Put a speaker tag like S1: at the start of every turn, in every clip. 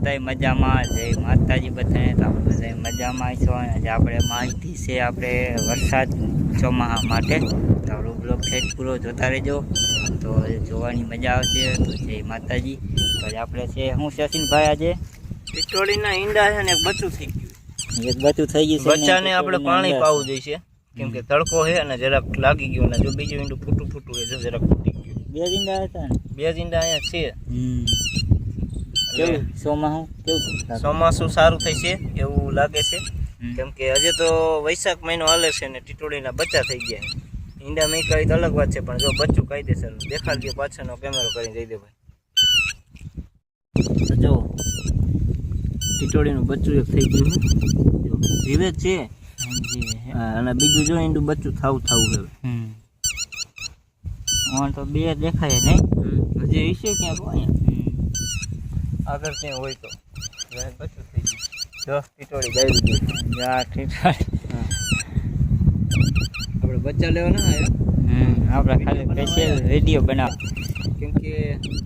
S1: બધાય મજામાં. જય માતાજી બધાને. તો આપણે બધાય મજામાં છો. આજે આપણે માહિતી છે આપણે વરસાદ ચોમાસા માટે. તો આપણો બ્લોગ સેટ પૂરો જોતા રહેજો તો જોવાની મજા આવશે. તો જય માતાજી. તો આપણે છે શું છે અસીનભાઈ, આજે
S2: ટીટોળીના ઈંડા છે ને એક બચ્ચું થઈ ગયું.
S1: એક બચ્ચું થઈ ગયું છે.
S2: બચ્ચાને આપણે પાણી પાવું જોઈશે કેમ કે તડકો છે અને જરાક લાગી ગયું ને જો બીજું ઈંડું ફૂટું છે જો જરાક ફૂટી ગયું.
S1: બે જ ઈંડા હતા ને?
S2: બે જ ઈંડા અહીંયા છે.
S1: કેવું કેવું
S2: ચોમાસું સારું થઈ છે એવું લાગે છે કેમ કે હજી તો વૈશાખ મહિનો હાલે છે ને ટીટોળીના બચ્ચા થઈ ગયા છે. ઈંડા મેં કહી તો અલગ વાત છે પણ જો બચ્ચું કાયદેસર દેખાડજો. પાછળનો કેમેરો કરીને જઈ દે ભાઈ. જો ટીટોળીનું બચ્ચું એક થઈ ગયું છે જો જીવે છે અને બીજું જો ઈંડું બચ્ચું થાવું હવે.
S1: તો બે દેખાય નહીં
S2: હજી ઈશે ક્યાંક આગળ ક્યાં હોય તો બચ્ચું થઈ ગયું. જો ટીટોળી ગાયું ગયું.
S1: આપણે
S2: બચ્ચા લેવા ના આવ્યા.
S1: આપણે ખાલી સ્પેશિયલ વિડીયો બનાવ
S2: કેમ કે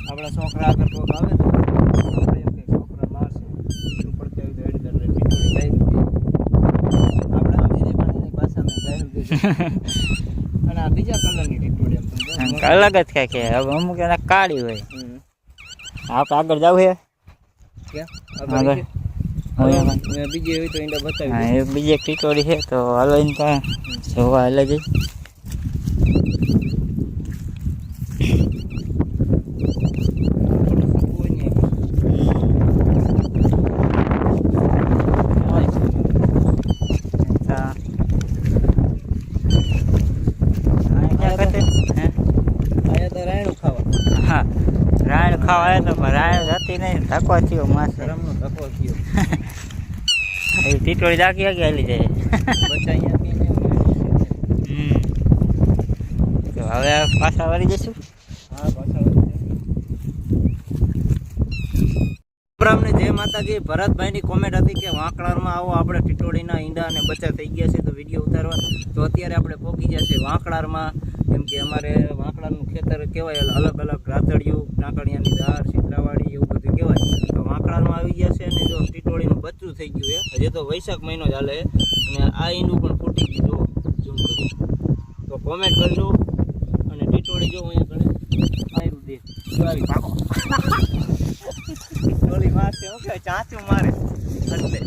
S2: આપણા છોકરા આગળ કોક આવે તો આપણે એમ કે છોકરા મારશે પડતે આવી તો એડ કરે ટીટોળી ગાયું આપણે સમજી દે પણ એની ભાષામાં ગાયું દીધું. અને આ બીજા કલરની ટીટોળી
S1: અલગ જ કાંઈક છે. હવે અમુક એના કાળી હોય. આપણે આગળ જવું છે
S2: આગળ બીજી હોય તો ઈંડા બતાવી.
S1: હા, એ બીજી એક ટીટોળી છે તો હાલો એને ત્યાં જોવા હાલે જઈ. હા, રાયણ ખાવા આવ્યા તો પણ રાયણ હતી નહીં. ધક્કો થયો માસે.
S2: રમનો ધક્કો થયો.
S1: એ ટીટોળી દાખી આગી હાલી જાય.
S2: બચ્ચા અહીંયા
S1: તો હવે પાછા વળી જઈશું.
S2: હા પાછા અમને જય માતાજી. ભરતભાઈની કોમેન્ટ હતી કે વાંકડારમાં આવો આપણે ટીટોળીના ઈંડા અને બચ્ચા થઈ ગયા છે તો વિડીયો ઉતારવા. તો અત્યારે આપણે પહોંચી ગયા છે વાંકડામાં કેમ કે અમારે વાંકડાનું ખેતર કહેવાય અલગ અલગ રાતડિયું, ટાંકડિયાની દાળ, સિત્રાવાડી એવું બધું કહેવાય. તો વાંકડામાં આવી ગયા છે અને જો ટીટોળીનું બચ્ચું થઈ ગયું છે. હજી તો વૈશાખ મહિનો જ હાલે અને આ ઈંડું પણ ફૂટી ગયું. જો ઝૂમ કરી તો કોમેન્ટ કરજો. અને ટીટોળી જો અહીંયા ઘણી આવ્યું દે આવી પાકો ટીટોળી મારશે શું કહેવાય ચાંચું મારે એટલે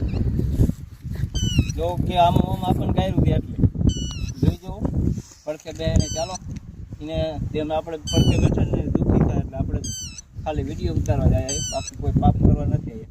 S2: જો કે આમાં આપણને ગાયરું દે એટલે જોઈ જવું પડકે બે ને ચાલો એને તેમ આપણે પડકે બેઠા ને દુઃખી થાય એટલે આપણે ખાલી વિડીયો ઉતારવા જાય. બાકી કોઈ પાપ કરવા નથી.